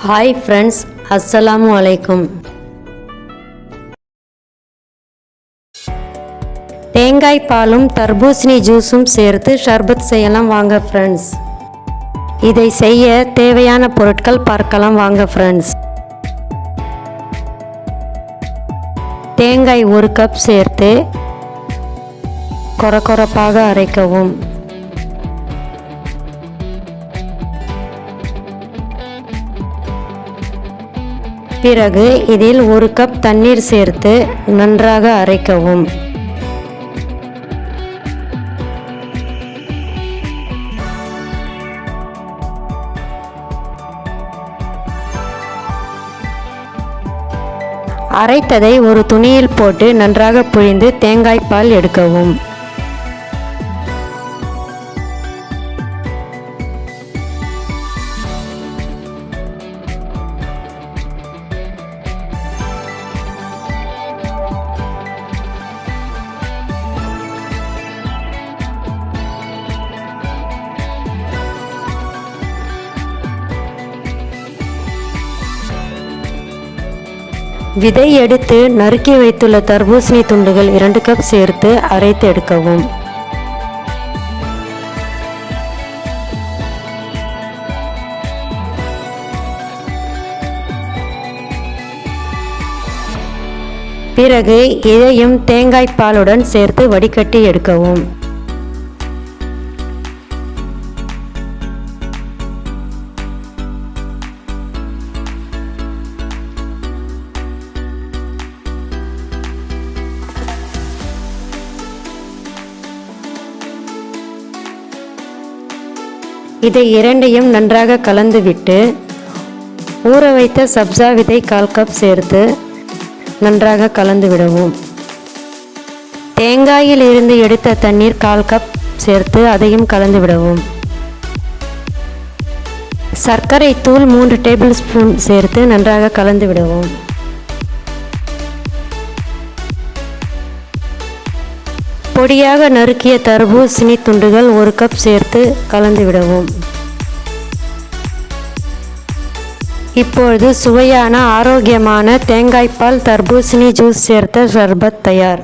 Hi friends, அஸ்ஸலாமு அலைக்கும். தேங்காய் பாலும் தர்பூசணி ஜூஸும் சேர்த்து ஷர்பத் செய்யலாம் வாங்க ஃப்ரெண்ட்ஸ். இதை செய்ய தேவையான பொருட்கள் பார்க்கலாம் வாங்க ஃப்ரெண்ட்ஸ். தேங்காய் 1 கப் சேர்த்து கொரகொரப்பாக அரைக்கவும். பிறகு இதில் 1 கப் தண்ணீர் சேர்த்து நன்றாக அரைக்கவும். அரைத்ததை ஒரு துணியில் போட்டு நன்றாக புழிந்து தேங்காய் பால் எடுக்கவும். விதை எடுத்து நறுக்கி வைத்துள்ள தர்பூசணி துண்டுகள் 2 கப் சேர்த்து அரைத்து எடுக்கவும். பிறகு இதையும் தேங்காய் பாலுடன் சேர்த்து வடிகட்டி எடுக்கவும். இதை இரண்டையும் நன்றாக கலந்துவிட்டு ஊற வைத்த சப்ஜா விதை 1/4 கப் சேர்த்து நன்றாக கலந்து விடவும். தேங்காயில் இருந்து எடுத்த தண்ணீர் 1/4 கப் சேர்த்து அதையும் கலந்து விடவும். சர்க்கரை தூள் 3 டேபிள் ஸ்பூன் சேர்த்து நன்றாக கலந்து விடவும். பொடியாக நறுக்கிய தர்பூசணி துண்டுகள் 1 கப் சேர்த்து கலந்து விடவும். இப்பொழுது சுவையான ஆரோக்கியமான தேங்காய்பால் தர்பூசணி ஜூஸ் சேர்த்த ஷர்பத் தயார்.